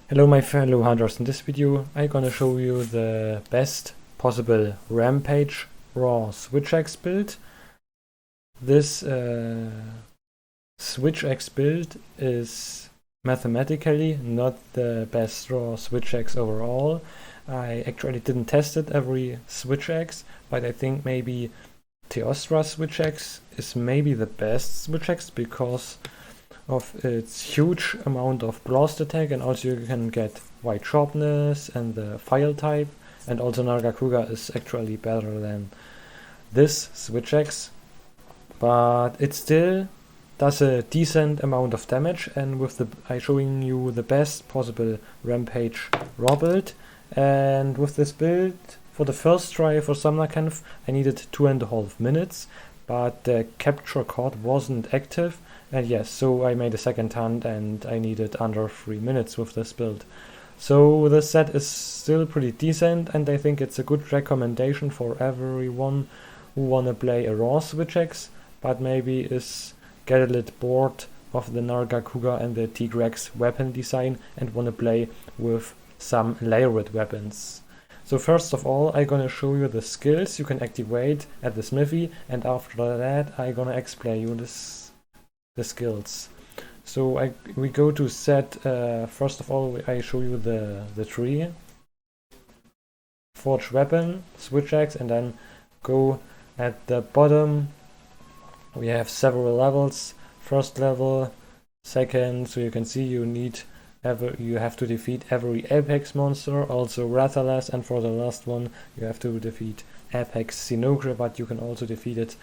Hello my fellow hunters, in this video I'm gonna show you the best possible Rampage raw Switch Axe build. This Switch Axe build is mathematically not the best raw Switch Axe overall. I actually didn't test it every Switch Axe, but I think maybe Teostra Switch Axe is maybe the best Switch Axe because of its huge amount of blast attack, and also you can get white sharpness and the file type, and also Narga Kruger is actually better than this Switch Axe, but it still does a decent amount of damage. And with the I'm showing you the best possible Rampage raw build, and with this build for the first try for Summercamp I needed 2.5 minutes, but the capture card wasn't active. And yes, so I made a second hunt and I needed under 3 minutes with this build. So the set is still pretty decent, and I think it's a good recommendation for everyone who wanna play a raw Switch Axe, but maybe is get a little bored of the Narga Kruger and the T-Rex weapon design and wanna play with some layered weapons. So first of all, I'm gonna show you the skills you can activate at the smithy, and after that I'm gonna explain you the skills. So we go to set, first of all I show you the tree, forge weapon, Switch Axe, and then go at the bottom. We have several levels, first level, second, so you can see you have to defeat every Apex monster, also Rathalas, and for the last one you have to defeat Apex Sinogre, but you can also defeat it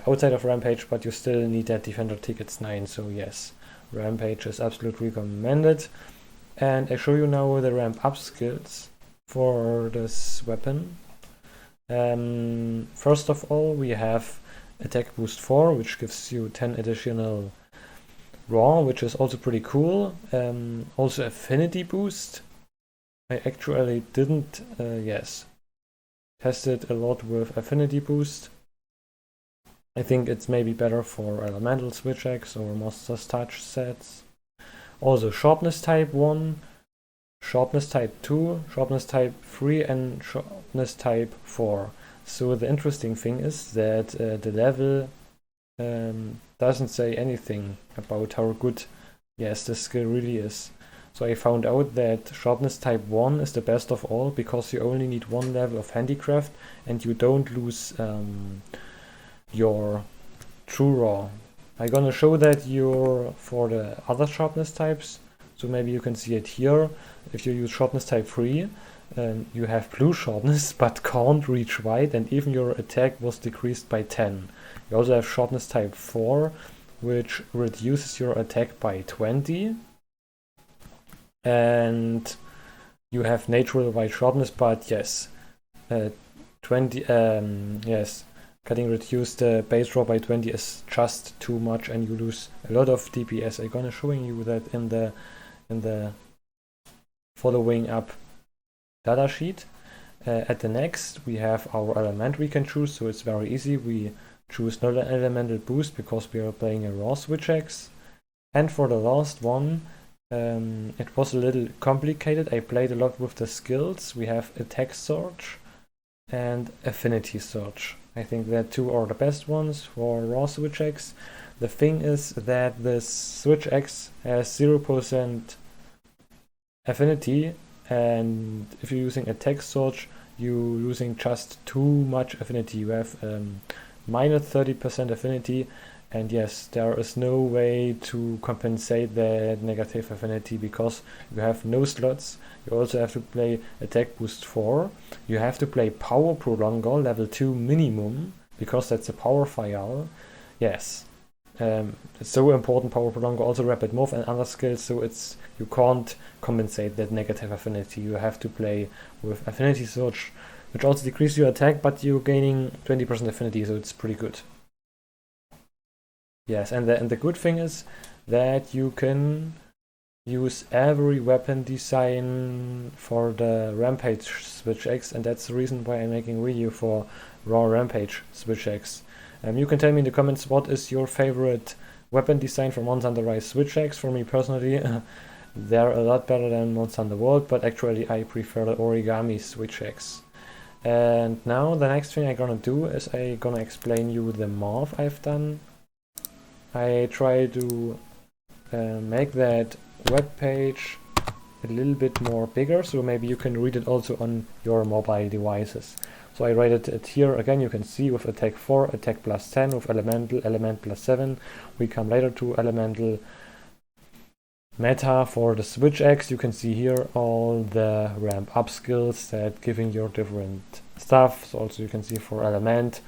outside of Rampage, but you still need that Defender Tickets 9, so yes, Rampage is absolutely recommended. And I show you now the ramp up skills for this weapon. First of all, we have Attack Boost 4, which gives you 10 additional raw, which is also pretty cool. Also Affinity Boost. I actually didn't, tested a lot with Affinity Boost. I think it's maybe better for Elemental Switch Axe or Monster's Touch sets. Also Sharpness Type I, Sharpness Type II, Sharpness Type III, and Sharpness Type IV. So the interesting thing is that the level doesn't say anything about how good, yes, the skill really is. So I found out that Sharpness Type I is the best of all because you only need one level of Handicraft and you don't lose your true raw. I'm gonna show that for the other sharpness types, so maybe you can see it here. If you use Sharpness Type 3, you have blue sharpness but can't reach white, and even your attack was decreased by 10. You also have Sharpness Type 4, which reduces your attack by 20, and you have natural white sharpness, but yes, 20, yes, getting reduced the base draw by 20 is just too much and you lose a lot of DPS. I'm gonna showing you that in the following up data sheet. At the next we have our element we can choose, so it's very easy. We choose not an elemental boost because we are playing a raw Switch Axe. And for the last one, it was a little complicated. I played a lot with the skills. We have Attack Surge and Affinity Surge. I think that two are the best ones for raw Switch Axe. The thing is that this Switch Axe has 0% affinity, and if you're using Attack Surge, you're losing just too much affinity. You have minus 30% affinity, and yes, there is no way to compensate that negative affinity because you have no slots. You also have to play Attack Boost 4. You have to play Power Prolonger level 2 minimum because that's a power file. Yes, it's so important, Power Prolonger, also Rapid Morph and other skills, so you can't compensate that negative affinity. You have to play with Affinity Surge, which also decreases your attack, but you're gaining 20% affinity, so it's pretty good. Yes, and the good thing is that you can use every weapon design for the Rampage Switch Axe, and that's the reason why I'm making a video for raw Rampage Switch Axe. You can tell me in the comments what is your favorite weapon design from Once on the Rise Switch Axe. For me personally, They're a lot better than Monster Underworld, but actually I prefer the origami Switch X. And now the next thing I'm gonna do is I'm gonna explain you the morph I've done. I try to make that web page a little bit more bigger, so maybe you can read it also on your mobile devices. So I rated it here again, you can see with attack 4, attack plus 10, with elemental, element plus 7. We come later to elemental meta for the Switch X. You can see here all the ramp up skills that giving your different stuff. So also you can see for element,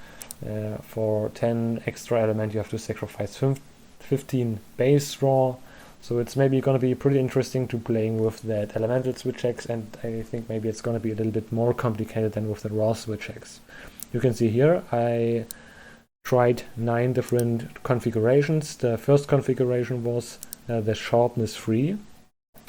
for 10 extra element you have to sacrifice 15 base raw. So it's maybe gonna be pretty interesting to playing with that elemental Switch X, and I think maybe it's gonna be a little bit more complicated than with the raw Switch X. You can see here I tried 9 different configurations. The first configuration was the Sharpness 3,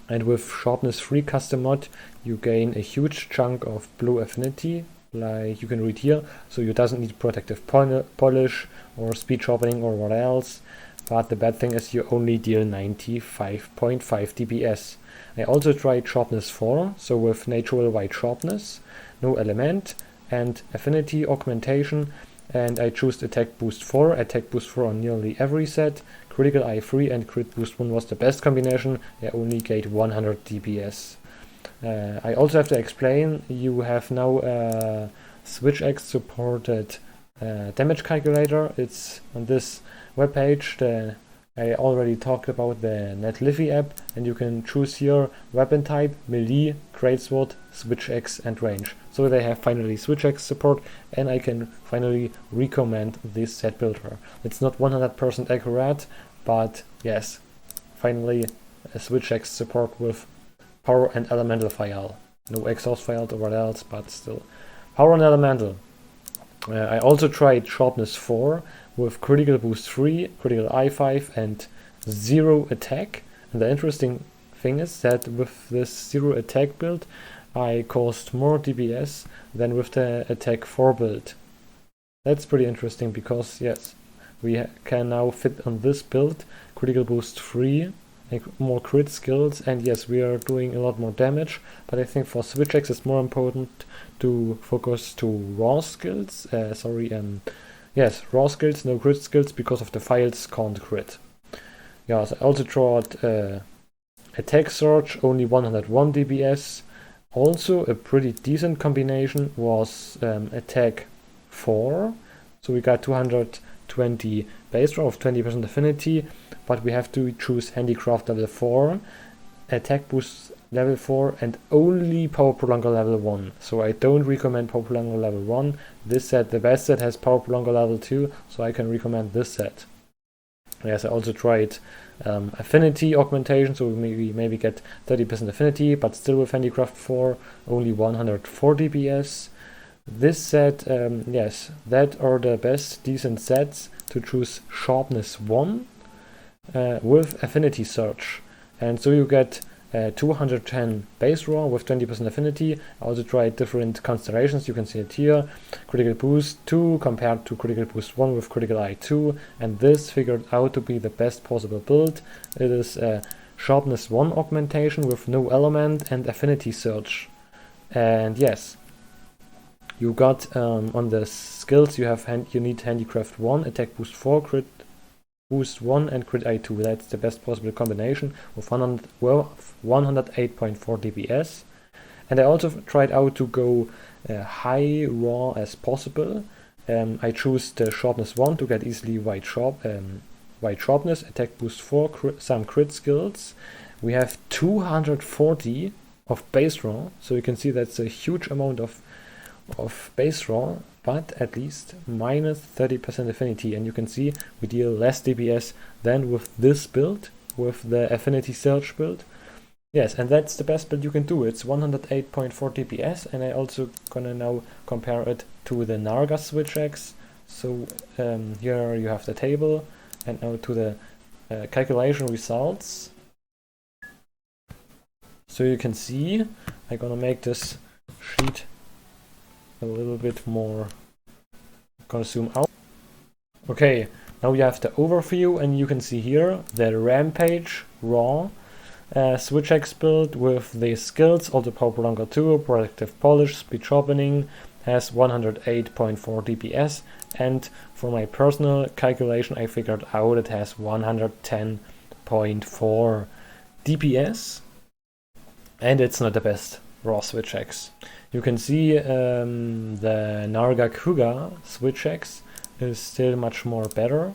and with Sharpness 3 custom mod you gain a huge chunk of blue affinity, like you can read here, so you doesn't need protective polish or speed sharpening or what else. But the bad thing is you only deal 95.5 DPS. I also tried Sharpness 4, so with natural white sharpness, no element, and affinity augmentation, and I chose attack boost 4, attack boost 4 on nearly every set, critical eye 3 and crit boost 1 was the best combination. I only gained 100 DPS. I also have to explain, you have now Switch X supported damage calculator. It's on this webpage. I already talked about the NetLiffy app, and you can choose here weapon type, melee, greatsword, Switch X and range. So they have finally Switch X support, and I can finally recommend this set builder. It's not 100% accurate, but yes, finally a Switch X support with power and elemental file. No exhaust file or what else, but still power and elemental. I also tried Sharpness 4 with critical boost 3, critical eye 5 and 0 attack. And the interesting thing is that with this 0 attack build I caused more DPS than with the attack 4 build. That's pretty interesting because yes, we can now fit on this build critical boost 3 and more crit skills, and yes, we are doing a lot more damage, but I think for Switch X it's more important to focus to raw skills, yes, raw skills, no crit skills, because of the files can't crit. Yes, I also tried attack surge, only 101 DPS. Also a pretty decent combination was attack 4, so we got 220 base draw of 20% affinity, but we have to choose Handicraft level 4, attack boost level 4 and only power prolonger level 1. So I don't recommend power prolonger level 1. This set, the best set, has power prolonger level 2, so I can recommend this set. Yes, I also tried affinity augmentation, so we maybe get 30% affinity, but still with Handicraft 4, only 104 DPS. This set, yes, that are the best decent sets to choose Sharpness 1 with Affinity Surge. And so you get 210 base raw with 20% affinity. I also tried different constellations, you can see it here. Critical boost 2 compared to critical boost 1 with critical eye 2, and this figured out to be the best possible build. It is Sharpness 1 augmentation with no element and Affinity Surge. And yes, you got on the skills you need Handicraft 1, attack boost 4, crit boost 1 and crit eye 2. That's the best possible combination with 108.4 DPS. And I also tried out to go high raw as possible. I choose the Sharpness 1 to get easily white sharpness, attack boost 4, some crit skills. We have 240 of base raw, so you can see that's a huge amount of base raw, but at least minus 30% affinity, and you can see we deal less DPS than with this build, with the Affinity Surge build. Yes, and that's the best build you can do. It's 108.4 DPS, and I also gonna now compare it to the Narga Switch X. So here you have the table, and now to the calculation results. So you can see, I'm gonna make this sheet a little bit more. I'm gonna zoom out. Okay, now you have the overview, and you can see here the Rampage raw Switch X build with the skills, also Power Prolonger 2, Protective Polish, Speed Sharpening, has 108.4 DPS, and for my personal calculation I figured out it has 110.4 DPS, and it's not the best raw Switch X. You can see the Narga Kuga Switch X is still much more better,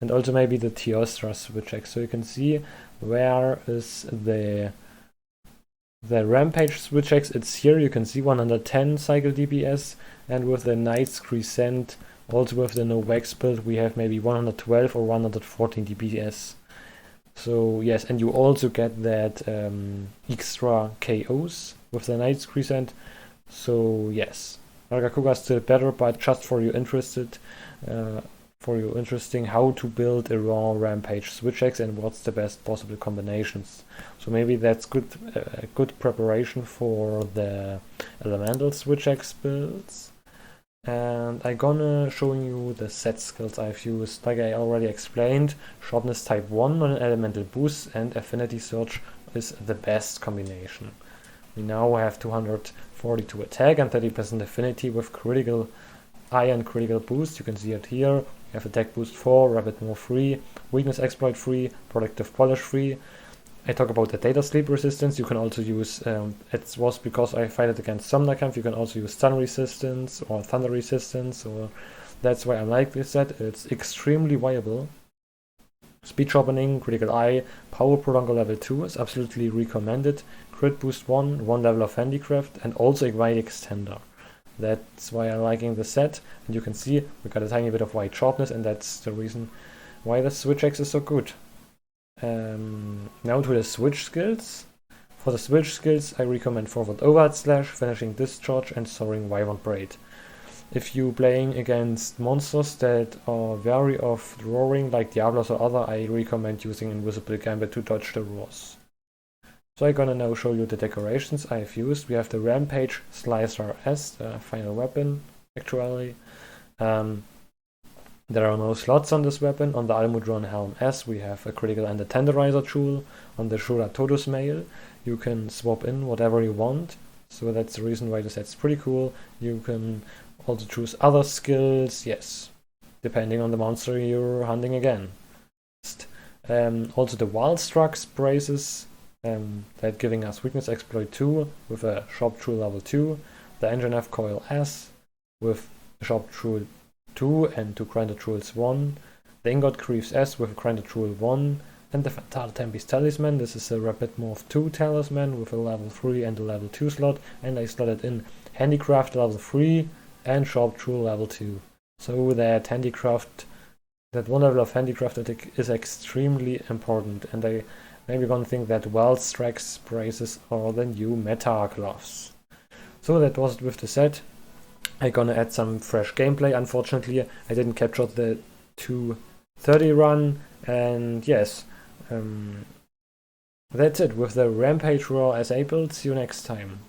and also maybe the Teostra Switch X. So you can see where is the Rampage Switch X. It's here. You can see 110 cycle DPS, and with the Knight's Crescent, also with the no wax build, we have maybe 112 or 114 DPS. So yes, and you also get that extra KOs with the Knight's Crescent. So yes, Narga Kuga is still better, but just for you interested, interesting how to build a raw Rampage Switch X and what's the best possible combinations. So maybe that's good preparation for the Elemental Switch X builds. And I'm gonna show you the set skills I've used. Like I already explained, Sharpness Type I on an Elemental boost and Affinity Surge is the best combination. We now have 242 attack and 30% affinity with critical eye and critical boost. You can see it here. You have attack boost 4, rapid move 3, weakness exploit 3, protective polish 3. I talk about the data sleep resistance. You can also use, it was because I fight it against Somnakampf, you can also use stun resistance or thunder resistance, or that's why I like this set. It's extremely viable. Speed Sharpening, Critical Eye, Power Prolonger level 2 is absolutely recommended. Crit Boost 1 level of Handicraft, and also a White Extender. That's why I'm liking the set, and you can see we got a tiny bit of white sharpness, and that's the reason why the Switch X is so good. Now to the switch skills. For the switch skills I recommend Forward Overhead Slash, Finishing Discharge and Soaring Wyvern Braid. If you playing against monsters that are wary of roaring like Diablos or other, I recommend using Invisible Gambit to dodge the roars. So I'm gonna now show you the decorations I've used. We have the Rampage Slicer S, the final weapon actually. There are no slots on this weapon. On the Almudron Helm S we have a critical and a Tenderizer Jewel. On the Jyuratodus male you can swap in whatever you want. So that's the reason why the set's pretty cool. You can also choose other skills, yes, depending on the monster you're hunting again. Also the Valstrax braces, that giving us weakness exploit 2 with a sharp jewel level 2. The Anjanath Coil S with a sharp jewel 2 and 2 grinded jewels 1. The Ingot Greaves S with a grinded jewel 1. And the Fatal Tempest Talisman. This is a Rapid Morph 2 talisman with a level 3 and a level 2 slot. And I slotted in Handicraft level 3 and Sharp Jewel level 2. So that Handicraft, that one level of Handicraft is extremely important. And I maybe gonna think that Valstrax braces are the new meta gloves. So that was it with the set. I'm gonna add some fresh gameplay. Unfortunately, I didn't capture the 2:30 run, and yes, that's it with the Rampage Raw SA build. See you next time.